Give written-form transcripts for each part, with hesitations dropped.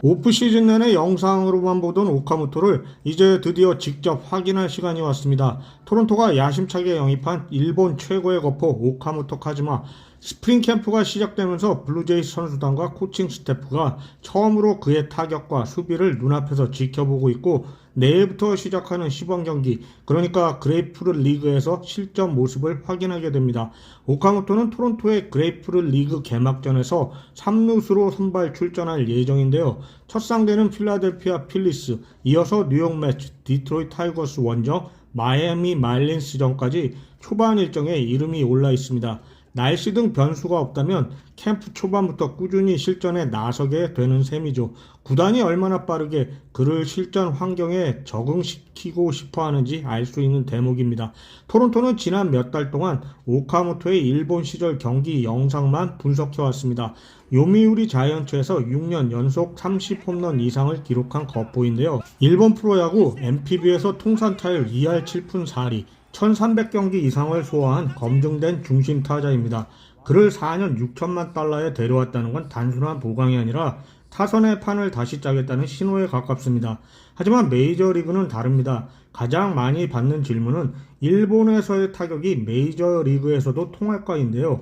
오프 시즌 내내 영상으로만 보던 오카모토를 이제 드디어 직접 확인할 시간이 왔습니다. 토론토가 야심차게 영입한 일본 최고의 거포 오카모토 카즈마. 스프링 캠프가 시작되면서 블루제이스 선수단과 코칭 스태프가 처음으로 그의 타격과 수비를 눈앞에서 지켜보고 있고, 내일부터 시작하는 시범 경기, 그러니까 그레이프를 리그에서 실전 모습을 확인하게 됩니다. 오카모토는 토론토의 그레이프를 리그 개막전에서 3루수로 선발 출전할 예정인데요. 첫 상대는 필라델피아 필리스, 이어서 뉴욕 매츠, 디트로이트 타이거스 원정, 마이애미 말린스전까지 초반 일정에 이름이 올라 있습니다. 날씨 등 변수가 없다면 캠프 초반부터 꾸준히 실전에 나서게 되는 셈이죠. 구단이 얼마나 빠르게 그를 실전 환경에 적응시키고 싶어 하는지 알 수 있는 대목입니다. 토론토는 지난 몇 달 동안 오카모토의 일본 시절 경기 영상만 분석해왔습니다. 요미우리 자이언츠에서 6년 연속 30홈런 이상을 기록한 겉보인데요. 일본 프로야구 NPB에서 통산 타율 2할 7푼 4리, 1300경기 이상을 소화한 검증된 중심 타자입니다. 그를 4년 6천만 달러에 데려왔다는 건 단순한 보강이 아니라 타선의 판을 다시 짜겠다는 신호에 가깝습니다. 하지만 메이저리그는 다릅니다. 가장 많이 받는 질문은 일본에서의 타격이 메이저리그에서도 통할까인데요.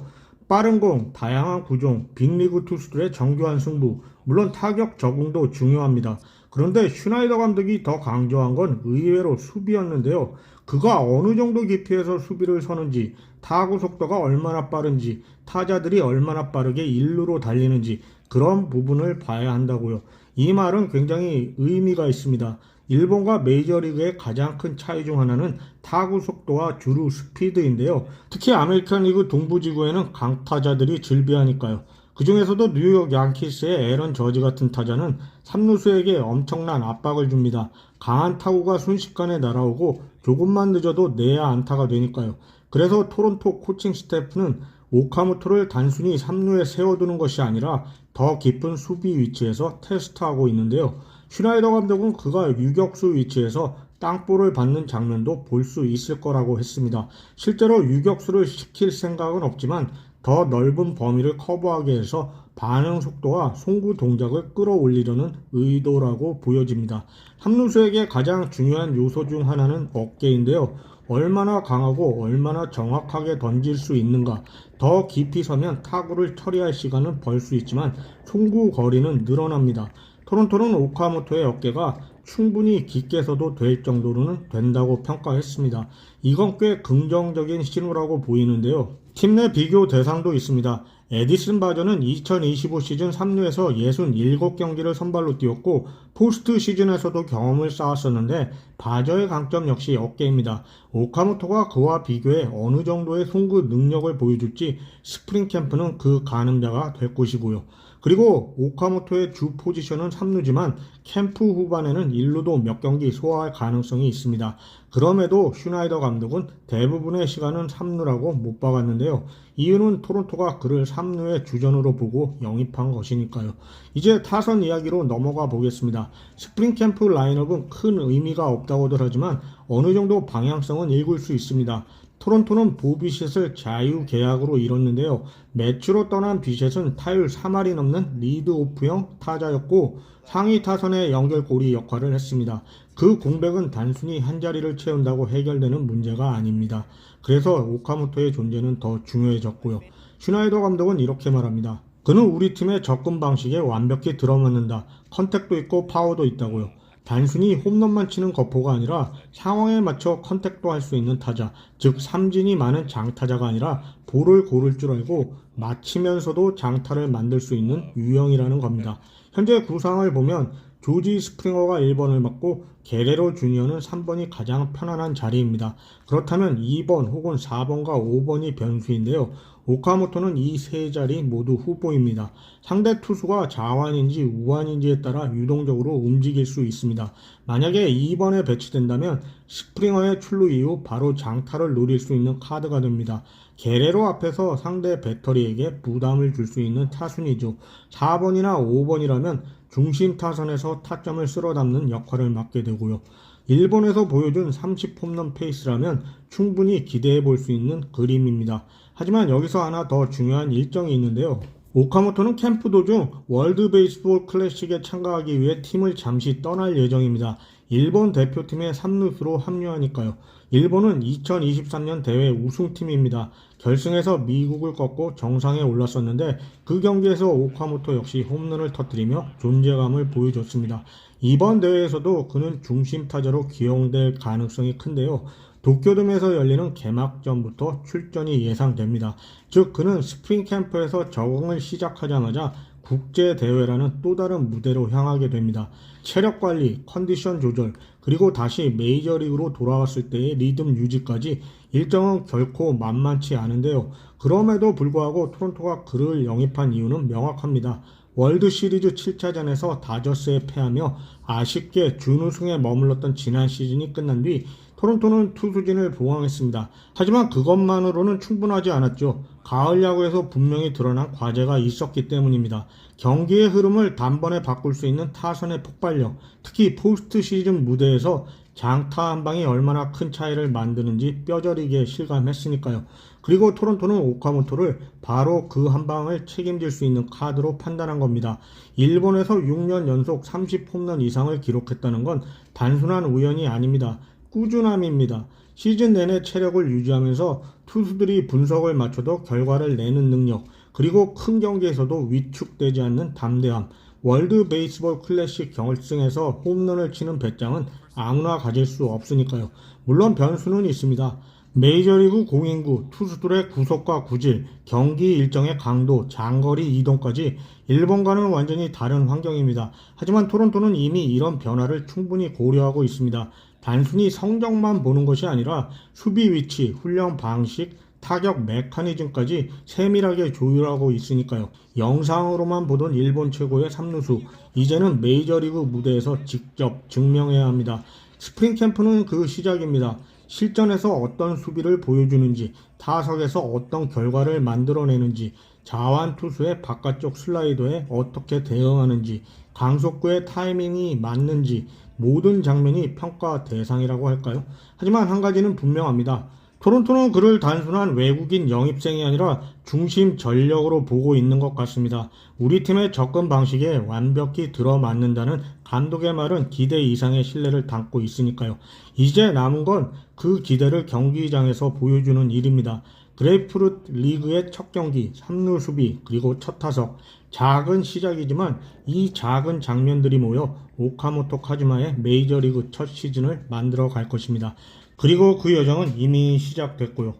빠른 공, 다양한 구종, 빅리그 투수들의 정교한 승부, 물론 타격 적응도 중요합니다. 그런데 슈나이더 감독이 더 강조한 건 의외로 수비였는데요. 그가 어느 정도 깊이에서 수비를 서는지, 타구 속도가 얼마나 빠른지, 타자들이 얼마나 빠르게 1루로 달리는지, 그런 부분을 봐야 한다고요. 이 말은 굉장히 의미가 있습니다. 일본과 메이저리그의 가장 큰 차이 중 하나는 타구 속도와 주루 스피드인데요. 특히 아메리칸 리그 동부지구에는 강타자들이 즐비하니까요. 그 중에서도 뉴욕 양키스의 애런 저지 같은 타자는 3루수에게 엄청난 압박을 줍니다. 강한 타구가 순식간에 날아오고 조금만 늦어도 내야 안타가 되니까요. 그래서 토론토 코칭 스태프는 오카모토를 단순히 3루에 세워두는 것이 아니라 더 깊은 수비 위치에서 테스트하고 있는데요. 슈나이더 감독은 그가 유격수 위치에서 땅볼을 받는 장면도 볼 수 있을 거라고 했습니다. 실제로 유격수를 시킬 생각은 없지만 더 넓은 범위를 커버하게 해서 반응 속도와 송구 동작을 끌어올리려는 의도라고 보여집니다. 3루수에게 가장 중요한 요소 중 하나는 어깨인데요. 얼마나 강하고 얼마나 정확하게 던질 수 있는가. 더 깊이 서면 타구를 처리할 시간은 벌 수 있지만 송구 거리는 늘어납니다. 토론토는 오카모토의 어깨가 충분히 깊게 서도 될 정도로는 된다고 평가했습니다. 이건 꽤 긍정적인 신호라고 보이는데요. 팀 내 비교 대상도 있습니다. 에디슨 바저는 2025 시즌 3루에서 67경기를 선발로 뛰었고 포스트 시즌에서도 경험을 쌓았었는데 바저의 강점 역시 어깨입니다. 오카모토가 그와 비교해 어느 정도의 송구 능력을 보여줄지 스프링 캠프는 그 가늠자가 될 것이고요. 그리고 오카모토의 주 포지션은 3루지만 캠프 후반에는 1루도 몇 경기 소화할 가능성이 있습니다. 그럼에도 슈나이더 감독은 대부분의 시간은 3루라고 못 박았는데요. 이유는 토론토가 그를 3루의 주전으로 보고 영입한 것이니까요. 이제 타선 이야기로 넘어가 보겠습니다. 스프링 캠프 라인업은 큰 의미가 없다고들 하지만 어느 정도 방향성은 읽을 수 있습니다. 토론토는 보비셋을 자유 계약으로 이뤘는데요. 매추로 떠난 비셋은 타율 3할이 넘는 리드오프형 타자였고 상위 타선의 연결고리 역할을 했습니다. 그 공백은 단순히 한 자리를 채운다고 해결되는 문제가 아닙니다. 그래서 오카모토의 존재는 더 중요해졌고요. 슈나이더 감독은 이렇게 말합니다. 그는 우리 팀의 접근 방식에 완벽히 들어맞는다. 컨택도 있고 파워도 있다고요. 단순히 홈런만 치는 거포가 아니라 상황에 맞춰 컨택도 할 수 있는 타자, 즉 삼진이 많은 장타자가 아니라 볼을 고를 줄 알고 맞히면서도 장타를 만들 수 있는 유형이라는 겁니다. 현재 구상을 보면 조지 스프링어가 1번을 맡고 게레로 주니어는 3번이 가장 편안한 자리입니다. 그렇다면 2번 혹은 4번과 5번이 변수인데요. 오카모토는 이 세 자리 모두 후보입니다. 상대 투수가 자완인지 우완인지에 따라 유동적으로 움직일 수 있습니다. 만약에 2번에 배치된다면 스프링어의 출루 이후 바로 장타를 노릴 수 있는 카드가 됩니다. 게레로 앞에서 상대 배터리에게 부담을 줄 수 있는 타순이죠. 4번이나 5번이라면 중심 타선에서 타점을 쓸어 담는 역할을 맡게 되고요. 일본에서 보여준 30홈런 페이스라면 충분히 기대해 볼 수 있는 그림입니다. 하지만 여기서 하나 더 중요한 일정이 있는데요. 오카모토는 캠프 도중 월드 베이스볼 클래식에 참가하기 위해 팀을 잠시 떠날 예정입니다. 일본 대표팀의 3루수로 합류하니까요. 일본은 2023년 대회 우승팀입니다. 결승에서 미국을 꺾고 정상에 올랐었는데 그 경기에서 오카모토 역시 홈런을 터뜨리며 존재감을 보여줬습니다. 이번 대회에서도 그는 중심 타자로 기용될 가능성이 큰데요. 도쿄돔에서 열리는 개막전부터 출전이 예상됩니다. 즉 그는 스프링 캠프에서 적응을 시작하자마자 국제대회라는 또 다른 무대로 향하게 됩니다. 체력 관리, 컨디션 조절, 그리고 다시 메이저리그로 돌아왔을 때의 리듬 유지까지 일정은 결코 만만치 않은데요. 그럼에도 불구하고 토론토가 그를 영입한 이유는 명확합니다. 월드시리즈 7차전에서 다저스에 패하며 아쉽게 준우승에 머물렀던 지난 시즌이 끝난 뒤 토론토는 투수진을 보강했습니다. 하지만 그것만으로는 충분하지 않았죠. 가을 야구에서 분명히 드러난 과제가 있었기 때문입니다. 경기의 흐름을 단번에 바꿀 수 있는 타선의 폭발력, 특히 포스트 시즌 무대에서 장타 한 방이 얼마나 큰 차이를 만드는지 뼈저리게 실감했으니까요. 그리고 토론토는 오카모토를 바로 그 한 방을 책임질 수 있는 카드로 판단한 겁니다. 일본에서 6년 연속 30홈런 이상을 기록했다는 건 단순한 우연이 아닙니다. 꾸준함입니다. 시즌 내내 체력을 유지하면서 투수들이 분석을 맞춰도 결과를 내는 능력, 그리고 큰 경기에서도 위축되지 않는 담대함, 월드 베이스볼 클래식 결승에서 홈런을 치는 배짱은 아무나 가질 수 없으니까요. 물론 변수는 있습니다. 메이저리그 공인구, 투수들의 구속과 구질, 경기 일정의 강도, 장거리 이동까지 일본과는 완전히 다른 환경입니다. 하지만 토론토는 이미 이런 변화를 충분히 고려하고 있습니다. 단순히 성적만 보는 것이 아니라 수비 위치, 훈련 방식, 타격 메커니즘까지 세밀하게 조율하고 있으니까요. 영상으로만 보던 일본 최고의 3루수, 이제는 메이저리그 무대에서 직접 증명해야 합니다. 스프링 캠프는 그 시작입니다. 실전에서 어떤 수비를 보여주는지, 타석에서 어떤 결과를 만들어내는지, 자완 투수의 바깥쪽 슬라이더에 어떻게 대응하는지, 강속구의 타이밍이 맞는지, 모든 장면이 평가 대상이라고 할까요? 하지만 한 가지는 분명합니다. 토론토는 그를 단순한 외국인 영입생이 아니라 중심 전력으로 보고 있는 것 같습니다. 우리 팀의 접근 방식에 완벽히 들어맞는다는 감독의 말은 기대 이상의 신뢰를 담고 있으니까요. 이제 남은 건 그 기대를 경기장에서 보여주는 일입니다. 그레이프루트 리그의 첫 경기, 3루 수비, 그리고 첫 타석. 작은 시작이지만 이 작은 장면들이 모여 오카모토 카즈마의 메이저리그 첫 시즌을 만들어 갈 것입니다. 그리고 그 여정은 이미 시작됐고요.